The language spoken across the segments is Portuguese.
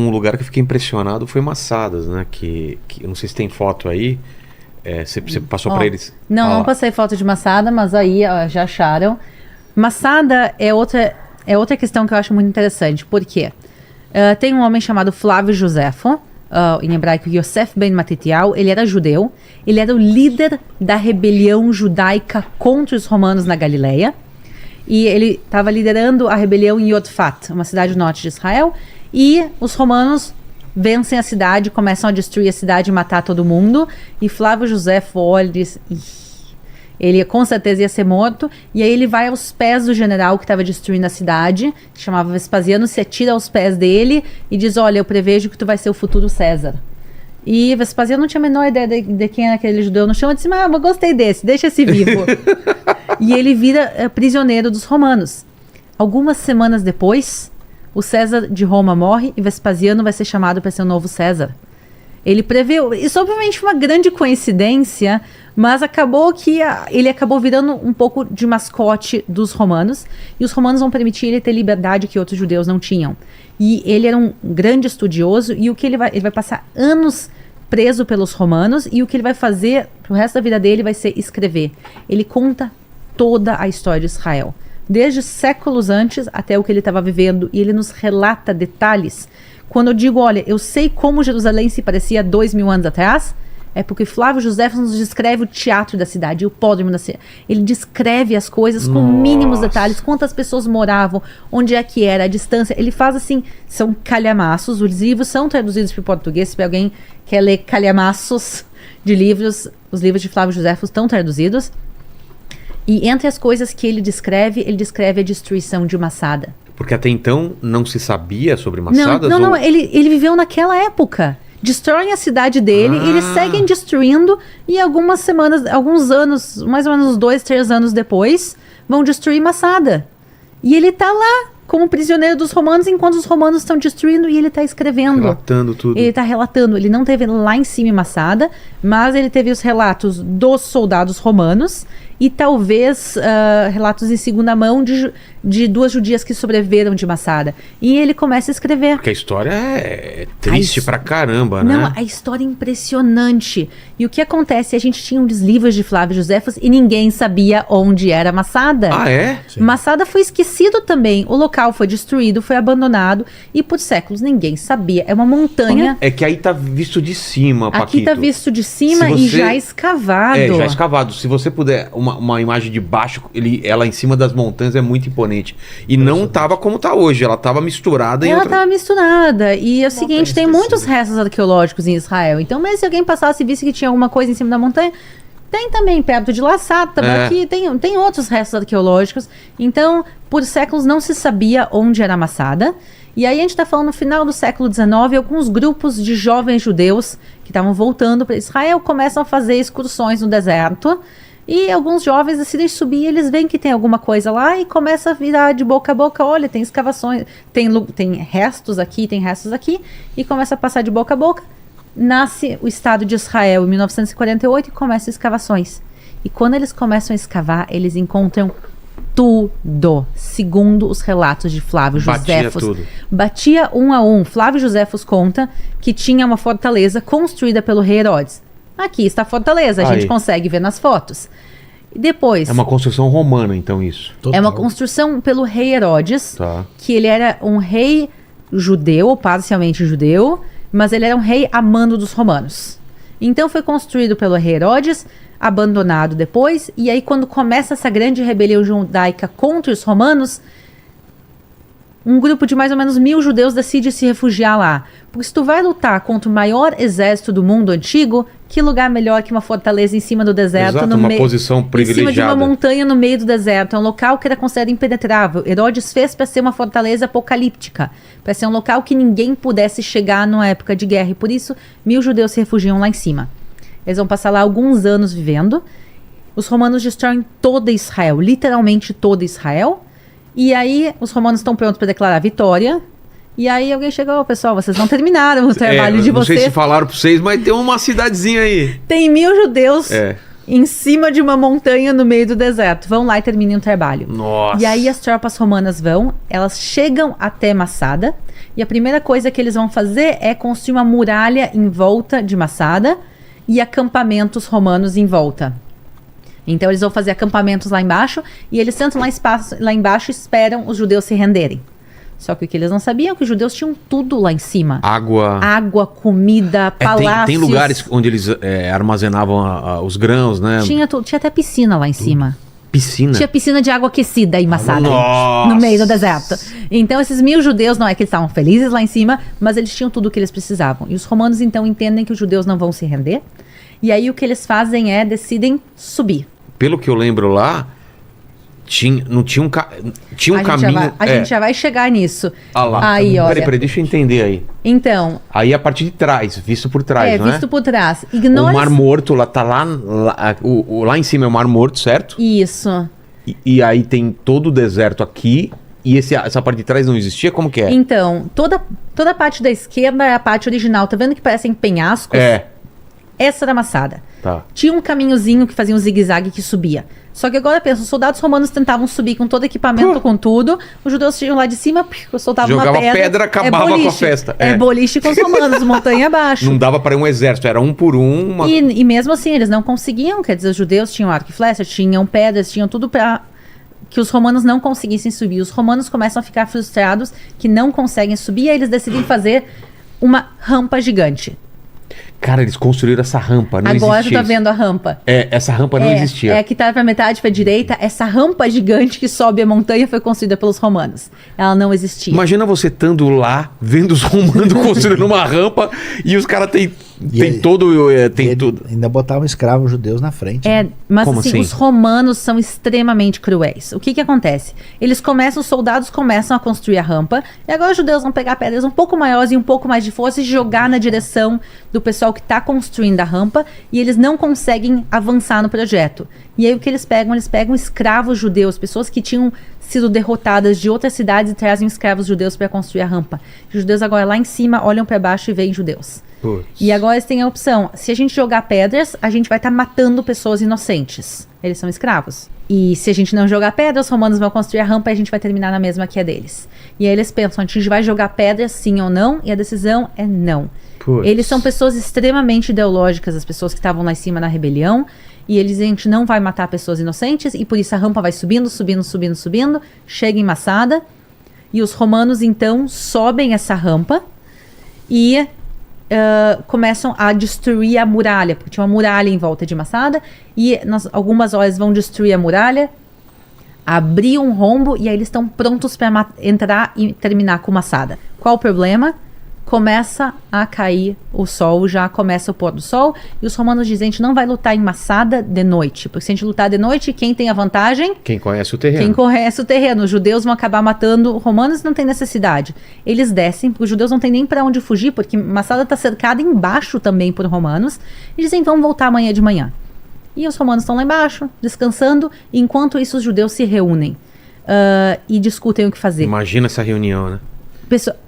Um lugar que eu fiquei impressionado foi Massadas, né? Que eu não sei se tem foto aí. Você passou para eles? Não passei foto de Massada, mas aí já acharam. Massada é outra questão que eu acho muito interessante. Por quê? Tem um homem chamado Flávio Josefo, em hebraico Yosef ben Matitiyahu. Ele era judeu. Ele era o líder da rebelião judaica contra os romanos na Galileia. E ele estava liderando a rebelião em Yodfat, uma cidade do norte de Israel. E os romanos vencem a cidade, começam a destruir a cidade e matar todo mundo. E Flávio Josefo olha e diz... Ele com certeza ia ser morto. E aí ele vai aos pés do general que estava destruindo a cidade, que chamava Vespasiano, se atira aos pés dele e diz, olha, eu prevejo que tu vai ser o futuro César. E Vespasiano não tinha a menor ideia de quem era aquele judeu no chão. Ele disse, mas eu gostei desse, deixa esse vivo. E ele vira prisioneiro dos romanos. Algumas semanas depois, o César de Roma morre e Vespasiano vai ser chamado para ser o novo César. Ele preveu, isso obviamente foi uma grande coincidência, mas acabou que ele acabou virando um pouco de mascote dos romanos, e os romanos vão permitir ele ter liberdade que outros judeus não tinham. E ele era um grande estudioso, e o que ele vai passar anos preso pelos romanos, e o que ele vai fazer pro resto da vida dele vai ser escrever. Ele conta toda a história de Israel, desde séculos antes até o que ele estava vivendo, e ele nos relata detalhes. Quando eu digo, olha, eu sei como Jerusalém se parecia 2000 anos atrás, é porque Flávio Josefo nos descreve o teatro da cidade, o pódromo da cidade. Ele descreve as coisas com mínimos detalhes, quantas pessoas moravam, onde é que era, a distância. Ele faz assim, são calhamaços, os livros são traduzidos para o português, se alguém quer ler calhamaços de livros, os livros de Flávio Josefo estão traduzidos. E entre as coisas que ele descreve a destruição de Massada. Porque até então não se sabia sobre Massadas? Não, ele viveu naquela época. Destroem a cidade dele, e eles seguem destruindo, e algumas semanas, alguns anos, mais ou menos 2, 3 anos depois, vão destruir Massada. E ele tá lá, como prisioneiro dos romanos, enquanto os romanos estão destruindo, e ele tá escrevendo. Relatando tudo. Ele tá relatando. Ele não teve lá em cima em Massada, mas ele teve os relatos dos soldados romanos, e talvez relatos em segunda mão de duas judias que sobreviveram de Massada. E ele começa a escrever. Porque a história é triste pra caramba, né? Não, a história é impressionante. E o que acontece? A gente tinha uns livros de Flávio Josefo e ninguém sabia onde era Massada. Ah, é? Sim. Massada foi esquecido também. O local foi destruído, foi abandonado, e por séculos ninguém sabia. É uma montanha. É que aí tá visto de cima, Paquito. Aqui tá visto de cima e já escavado. Já escavado. Se você puder, uma imagem de baixo, ela em cima das montanhas é muito imponente. E não tava como tá hoje, ela tava misturada em tava misturada. E é o seguinte, tem muitos restos arqueológicos em Israel. Então, mas se alguém passasse e visse que tinha alguma coisa em cima da montanha, tem também perto de Lassat, aqui tem outros restos arqueológicos. Então, por séculos não se sabia onde era Massada. E aí a gente está falando no final do século XIX, alguns grupos de jovens judeus que estavam voltando para Israel começam a fazer excursões no deserto. E alguns jovens decidem subir, eles veem que tem alguma coisa lá e começa a virar de boca a boca. Olha, tem escavações, tem restos aqui, e começa a passar de boca a boca. Nasce o Estado de Israel em 1948 e começam escavações. E quando eles começam a escavar, eles encontram tudo, segundo os relatos de Flávio Josefo. Batia um a um. Flávio Josefo conta que tinha uma fortaleza construída pelo rei Herodes. Aqui está a fortaleza, a gente consegue ver nas fotos. E depois... É uma construção romana, então, isso? Total. É uma construção pelo rei Herodes, que ele era um rei judeu, parcialmente judeu, mas ele era um rei a mando dos romanos. Então foi construído pelo rei Herodes, abandonado depois, e aí quando começa essa grande rebelião judaica contra os romanos, um grupo de mais ou menos 1000 judeus decide se refugiar lá. Porque se tu vai lutar contra o maior exército do mundo antigo, que lugar melhor que uma fortaleza em cima do deserto? Exato, uma posição privilegiada. Em cima de uma montanha no meio do deserto. É um local que era considerado impenetrável. Herodes fez para ser uma fortaleza apocalíptica. Para ser um local que ninguém pudesse chegar numa época de guerra. E por isso, 1000 judeus se refugiam lá em cima. Eles vão passar lá alguns anos vivendo. Os romanos destroem toda Israel. Literalmente toda Israel. E aí, os romanos estão prontos para declarar vitória. E aí alguém chegou, pessoal, vocês não terminaram o trabalho de vocês. Não sei se falaram para vocês, mas tem uma cidadezinha aí. Tem 1000 judeus em cima de uma montanha no meio do deserto. Vão lá e terminem o trabalho. Nossa. E aí as tropas romanas vão, elas chegam até Massada. E a primeira coisa que eles vão fazer é construir uma muralha em volta de Masada e acampamentos romanos em volta. Então eles vão fazer acampamentos lá embaixo e eles sentam lá embaixo e esperam os judeus se renderem. Só que o que eles não sabiam é que os judeus tinham tudo lá em cima. Água, comida, palácios. Tem lugares onde eles armazenavam os grãos, né? Tinha até piscina lá em cima. Piscina? Tinha piscina de água aquecida em Masada, no meio do deserto. Então esses 1000 judeus, não é que eles estavam felizes lá em cima, mas eles tinham tudo o que eles precisavam. E os romanos então entendem que os judeus não vão se render. E aí o que eles fazem é, decidem subir. Pelo que eu lembro lá, tinha um caminho... A gente já vai chegar nisso. Ah lá. Aí, olha. Peraí, deixa eu entender aí. Então... Aí a partir de trás, visto por trás, não é? Visto por trás. O Mar Morto, tá lá em cima é o Mar Morto, certo? Isso. E aí tem todo o deserto aqui, e essa parte de trás não existia? Como que é? Então, toda a parte da esquerda é a parte original. Tá vendo que parecem penhascos? Essa era a Masada. Tá. Tinha um caminhozinho que fazia um zigue-zague que subia. Só que agora pensa, os soldados romanos tentavam subir com todo equipamento, com tudo. Os judeus iam lá de cima, soltavam uma pedra. Jogava pedra, acabava com a festa. É boliche com os romanos, montanha abaixo. Não dava para um exército, era um por um. E mesmo assim, eles não conseguiam. Quer dizer, os judeus tinham arco e flecha, tinham pedras, tinham tudo para que os romanos não conseguissem subir. Os romanos começam a ficar frustrados que não conseguem subir, e aí eles decidem fazer uma rampa gigante. Cara, eles construíram essa rampa, não Agora existia. Agora tu tá vendo a rampa. Essa rampa não existia. É que tá pra metade, pra direita. Essa rampa gigante que sobe a montanha foi construída pelos romanos. Ela não existia. Imagina você estando lá, vendo os romanos construindo uma rampa e os caras têm tudo. Ainda botavam escravos judeus na frente. Mas assim, os romanos são extremamente cruéis. O que acontece? Os soldados começam a construir a rampa, e agora os judeus vão pegar pedras um pouco maiores e um pouco mais de força e jogar na direção do pessoal que está construindo a rampa, e eles não conseguem avançar no projeto. E aí o que eles pegam? Eles pegam escravos judeus, pessoas que tinham sido derrotadas de outras cidades, e trazem escravos judeus para construir a rampa. Os judeus agora lá em cima olham para baixo e veem judeus. Putz. E agora eles têm a opção: se a gente jogar pedras, a gente vai estar matando pessoas inocentes. Eles são escravos. E se a gente não jogar pedras, os romanos vão construir a rampa e a gente vai terminar na mesma que a deles. E aí eles pensam: a gente vai jogar pedras sim ou não? E a decisão é não. Putz. Eles são pessoas extremamente ideológicas, as pessoas que estavam lá em cima na rebelião. E eles dizem: a gente não vai matar pessoas inocentes, e por isso a rampa vai subindo, chega em Masada, e os romanos então sobem essa rampa e começam a destruir a muralha, porque tinha uma muralha em volta de Masada, e algumas horas vão destruir a muralha, abrir um rombo, e aí eles estão prontos para entrar e terminar com Masada. Qual o problema? Começa a cair o sol, já começa o pôr do sol, e os romanos dizem: a gente não vai lutar em Masada de noite, porque se a gente lutar de noite, quem tem a vantagem? Quem conhece o terreno. Quem conhece o terreno. Os judeus vão acabar matando os romanos, não tem necessidade. Eles descem, porque os judeus não tem nem para onde fugir, porque Masada está cercada embaixo também por romanos, e dizem: vamos voltar amanhã de manhã. E os romanos estão lá embaixo, descansando, e enquanto isso os judeus se reúnem e discutem o que fazer. Imagina essa reunião, né?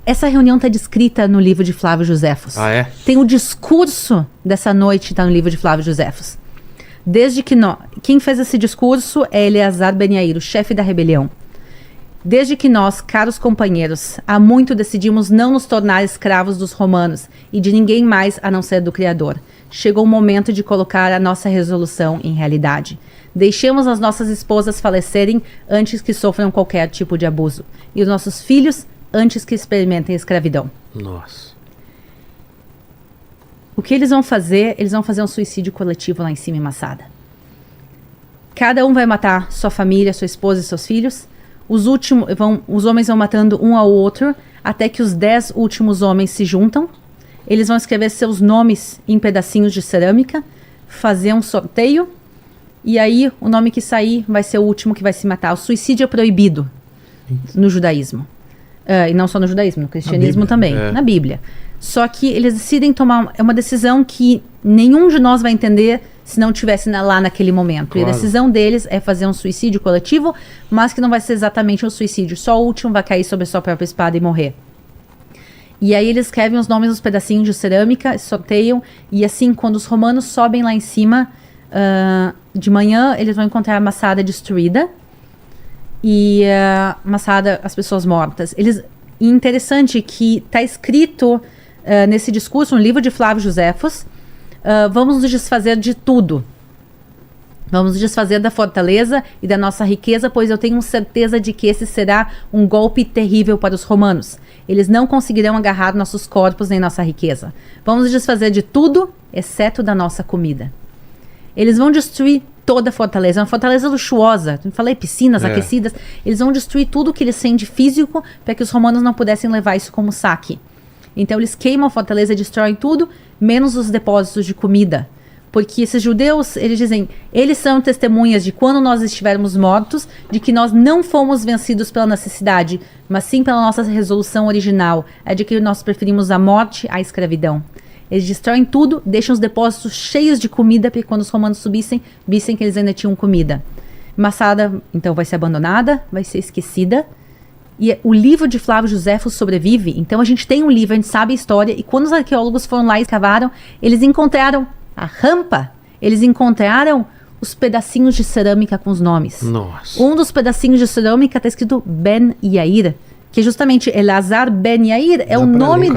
Essa reunião está descrita no livro de Flávio Josefos. Ah, é? Tem o discurso dessa noite, está no livro de Flávio Josefos. Quem fez esse discurso é Eleazar Ben Yair, o chefe da rebelião. Desde que nós, caros companheiros, há muito decidimos não nos tornar escravos dos romanos e de ninguém mais a não ser do Criador. Chegou o momento de colocar a nossa resolução em realidade. Deixemos as nossas esposas falecerem antes que sofram qualquer tipo de abuso, e os nossos filhos antes que experimentem escravidão. Nossa. O que eles vão fazer? Eles vão fazer um suicídio coletivo lá em cima em Masada. Cada um vai matar sua família, sua esposa e seus filhos. Os homens vão matando um ao outro, até que os 10 últimos homens se juntam. Eles vão escrever seus nomes em pedacinhos de cerâmica, fazer um sorteio, e aí o nome que sair vai ser o último que vai se matar. O suicídio é proibido no judaísmo. E não só no judaísmo, no cristianismo também, na Bíblia. Só que eles decidem tomar uma decisão que nenhum de nós vai entender se não estivesse lá naquele momento. Claro. E a decisão deles é fazer um suicídio coletivo, mas que não vai ser exatamente um suicídio. Só o último vai cair sobre a sua própria espada e morrer. E aí eles escrevem os nomes nos pedacinhos de cerâmica, sorteiam, e assim, quando os romanos sobem lá em cima, de manhã, eles vão encontrar a Masada destruída, e Masada, as pessoas mortas. E interessante que está escrito nesse discurso, no livro de Flávio Josefos, vamos nos desfazer de tudo. Vamos nos desfazer da fortaleza e da nossa riqueza, pois eu tenho certeza de que esse será um golpe terrível para os romanos. Eles não conseguirão agarrar nossos corpos nem nossa riqueza. Vamos nos desfazer de tudo, exceto da nossa comida. Eles vão destruir toda a fortaleza. É uma fortaleza luxuosa. Eu falei, piscinas aquecidas. Eles vão destruir tudo que eles têm de físico para que os romanos não pudessem levar isso como saque. Então eles queimam a fortaleza, destroem tudo, menos os depósitos de comida. Porque esses judeus, eles dizem, eles são testemunhas de quando nós estivermos mortos, de que nós não fomos vencidos pela necessidade, mas sim pela nossa resolução original, é de que nós preferimos a morte à escravidão. Eles destroem tudo, deixam os depósitos cheios de comida, para que quando os romanos subissem, vissem que eles ainda tinham comida. Masada, então, vai ser abandonada, vai ser esquecida. E o livro de Flávio Josefo sobrevive. Então a gente tem um livro, a gente sabe a história, e quando os arqueólogos foram lá e escavaram, eles encontraram a rampa, eles encontraram os pedacinhos de cerâmica com os nomes. Nossa. Um dos pedacinhos de cerâmica está escrito Ben Yair, que justamente Elazar Ben Yair é o nome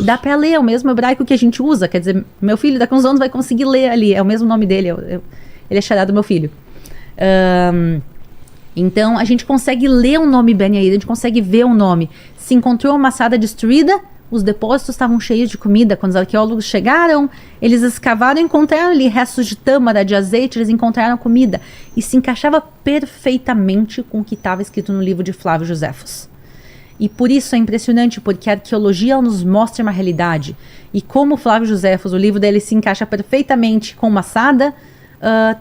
dá para ler, é o mesmo hebraico que a gente usa. Quer dizer, meu filho daqui a uns anos vai conseguir ler ali, é o mesmo nome dele, ele é xará do meu filho. Então a gente consegue ler o nome Ben Yair, a gente consegue ver o nome. Se encontrou uma Masada destruída, os depósitos estavam cheios de comida. Quando os arqueólogos chegaram, eles escavaram e encontraram ali restos de tâmara, de azeite, eles encontraram comida. E se encaixava perfeitamente com o que estava escrito no livro de Flávio Josefos. E por isso é impressionante, porque a arqueologia nos mostra uma realidade. E como Flávio Josefos, o livro dele se encaixa perfeitamente com Masada,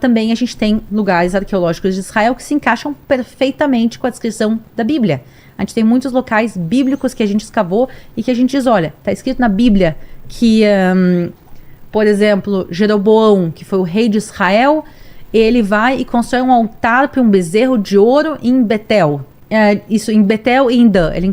também a gente tem lugares arqueológicos de Israel que se encaixam perfeitamente com a descrição da Bíblia. A gente tem muitos locais bíblicos que a gente escavou e que a gente diz, olha, está escrito na Bíblia que, por exemplo, Jeroboão, que foi o rei de Israel, ele vai e constrói um altar para um bezerro de ouro em Betel. Isso, em Betel e em Dan. Ele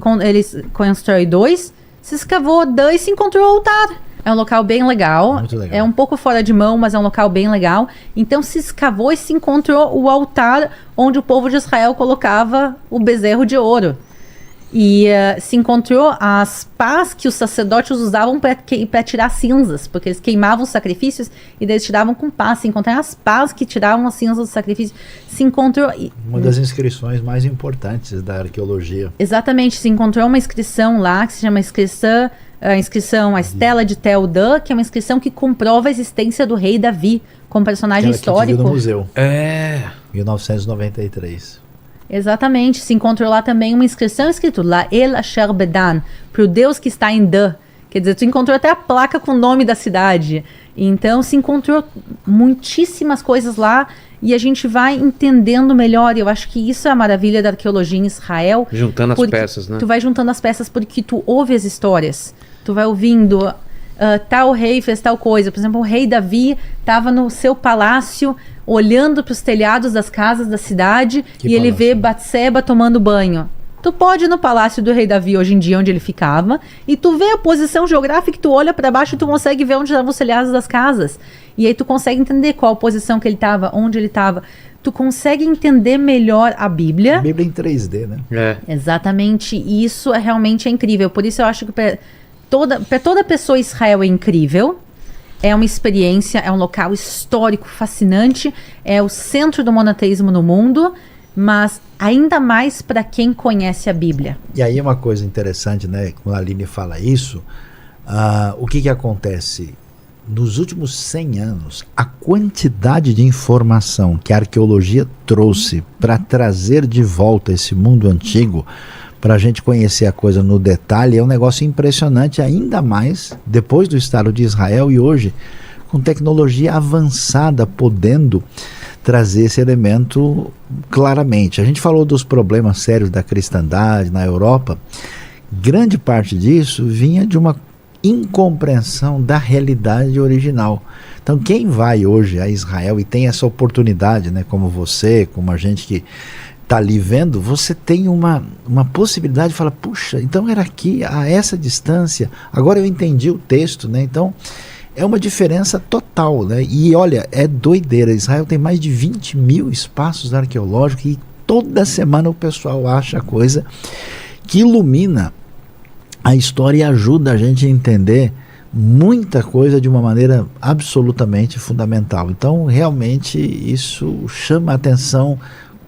constrói 2, se escavou Dan e se encontrou o altar. É um local bem legal. Muito legal. É um pouco fora de mão, mas é um local bem legal. Então se escavou e se encontrou o altar onde o povo de Israel colocava o bezerro de ouro. E se encontrou as pás que os sacerdotes usavam para tirar cinzas, porque eles queimavam os sacrifícios e eles tiravam com pás. Se encontraram as pás que tiravam as cinzas do sacrifício. Se encontrou... Uma das inscrições mais importantes da arqueologia. Exatamente, se encontrou uma inscrição lá que se chama a Estela de Tel Dan, que é uma inscrição que comprova a existência do rei Davi como personagem histórico. Que no museu. 1993. Exatamente, se encontrou lá também uma inscrição escrito lá El Asher Bedan, para o Deus que está em Dan. Quer dizer, tu encontrou até a placa com o nome da cidade. Então se encontrou muitíssimas coisas lá e a gente vai entendendo melhor. E eu acho que isso é a maravilha da arqueologia em Israel. Juntando as peças, né? Tu vai juntando as peças porque tu ouve as histórias. Tu vai ouvindo, tal rei fez tal coisa. Por exemplo, o rei Davi estava no seu palácio olhando para os telhados das casas da cidade e ele vê Batseba tomando banho. Tu pode ir no palácio do rei Davi hoje em dia, onde ele ficava, e tu vê a posição geográfica, que tu olha para baixo e tu consegue ver onde estavam os telhados das casas. E aí tu consegue entender qual a posição que ele estava, onde ele estava. Tu consegue entender melhor a Bíblia. A Bíblia em 3D, né? Exatamente. E isso realmente é incrível. Por isso eu acho que para toda pessoa Israel é incrível. É uma experiência, é um local histórico fascinante, é o centro do monoteísmo no mundo, mas ainda mais para quem conhece a Bíblia. E aí uma coisa interessante, né? Quando a Aline fala isso, o que acontece? Nos últimos 100 anos, a quantidade de informação que a arqueologia trouxe para trazer de volta esse mundo antigo, para a gente conhecer a coisa no detalhe, é um negócio impressionante, ainda mais depois do Estado de Israel e hoje, com tecnologia avançada, podendo trazer esse elemento claramente. A gente falou dos problemas sérios da cristandade na Europa. Grande parte disso vinha de uma incompreensão da realidade original. Então quem vai hoje a Israel e tem essa oportunidade, né, como você, como a gente que está ali vendo, você tem uma possibilidade de falar, puxa, então era aqui, a essa distância, agora eu entendi o texto, né? Então é uma diferença total, né? E olha, é doideira, Israel tem mais de 20 mil espaços arqueológicos e toda semana o pessoal acha coisa que ilumina a história ajuda a gente a entender muita coisa de uma maneira absolutamente fundamental. Então, realmente, isso chama a atenção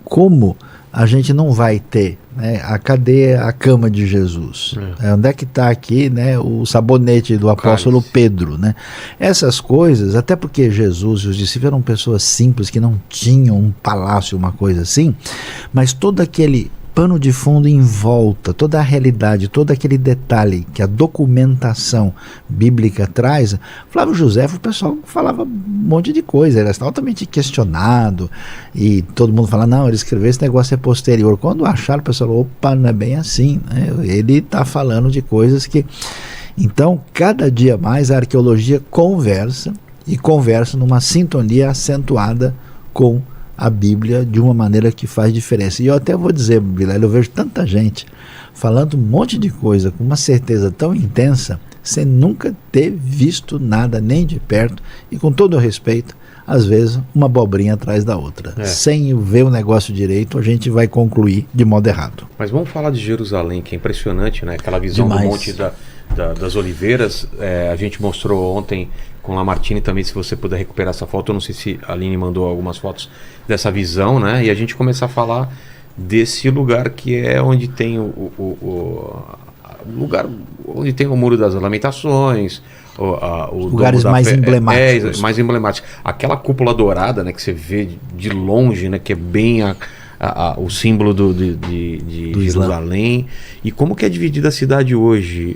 como a gente não vai ter, né, cadê a cama de Jesus? Onde é que está aqui, né, o sabonete do apóstolo Pedro? Né? Essas coisas, até porque Jesus e os discípulos eram pessoas simples, que não tinham um palácio, uma coisa assim, mas todo aquele pano de fundo em volta, toda a realidade, todo aquele detalhe que a documentação bíblica traz. Flávio Josefo, o pessoal falava um monte de coisa, ele era altamente questionado, e todo mundo fala, não, ele escreveu esse negócio é posterior. Quando acharam, o pessoal falou, opa, não é bem assim, né? Ele está falando de coisas que... Então, cada dia mais a arqueologia conversa, e conversa numa sintonia acentuada com a Bíblia de uma maneira que faz diferença. E eu até vou dizer, Vilela, eu vejo tanta gente falando um monte de coisa com uma certeza tão intensa, sem nunca ter visto nada nem de perto, e com todo o respeito, às vezes uma abobrinha atrás da outra. Sem ver o negócio direito, a gente vai concluir de modo errado. Mas vamos falar de Jerusalém, que é impressionante, né? Aquela visão Demais. do Monte das Oliveiras. A gente mostrou ontem com Lamartine também, se você puder recuperar essa foto. Eu não sei se a Aline mandou algumas fotos dessa visão, né? E a gente começar a falar desse lugar que é onde tem o lugar onde tem o Muro das Lamentações, os lugares mais emblemáticos. Mais emblemáticos. Aquela cúpula dourada, né, que você vê de longe, né, que é bem o símbolo de Jerusalém. E como que é dividida a cidade hoje?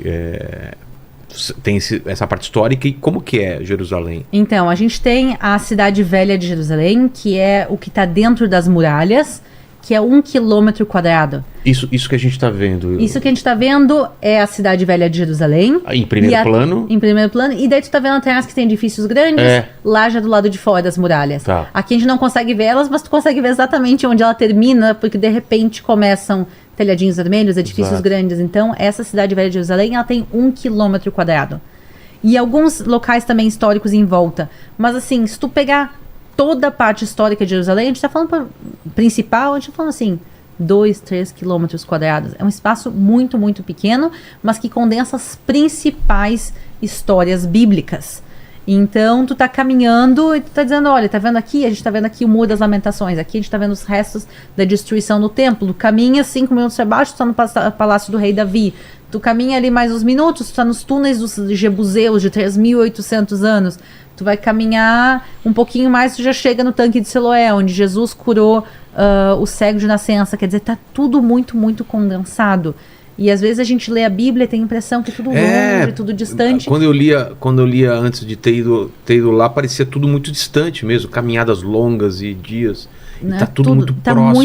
Tem essa parte histórica, e como que é Jerusalém? Então, a gente tem a cidade velha de Jerusalém, que é o que está dentro das muralhas, que é 1 quilômetro quadrado. Isso que a gente está vendo. Isso que a gente está vendo é a cidade velha de Jerusalém. Em primeiro plano. Em primeiro plano. E daí tu tá vendo atrás que tem edifícios grandes, lá já do lado de fora das muralhas. Tá. Aqui a gente não consegue ver elas, mas tu consegue ver exatamente onde ela termina, porque de repente começam telhadinhos vermelhos, edifícios grandes. Então, essa cidade velha de Jerusalém, ela tem 1 quilômetro quadrado. E alguns locais também históricos em volta. Mas assim, se tu pegar toda a parte histórica de Jerusalém, a gente tá falando principal, a gente tá falando assim, 2, 3 quilômetros quadrados. É um espaço muito, muito pequeno, mas que condensa as principais histórias bíblicas. Então, tu tá caminhando e tu tá dizendo, olha, tá vendo aqui? A gente tá vendo aqui o Muro das Lamentações. Aqui a gente tá vendo os restos da destruição do templo. Caminha 5 minutos abaixo, tu tá no Palácio do Rei Davi. Tu caminha ali mais uns minutos, tu tá nos túneis dos Jebuseus de 3.800 anos. Tu vai caminhar um pouquinho mais, tu já chega no tanque de Siloé, onde Jesus curou o cego de nascença. Quer dizer, tá tudo muito, muito condensado. E às vezes a gente lê a Bíblia e tem a impressão que é tudo longe, tudo distante. Quando eu lia antes de ter ido lá, parecia tudo muito distante mesmo, caminhadas longas e dias. Né? E tá tudo muito próximo.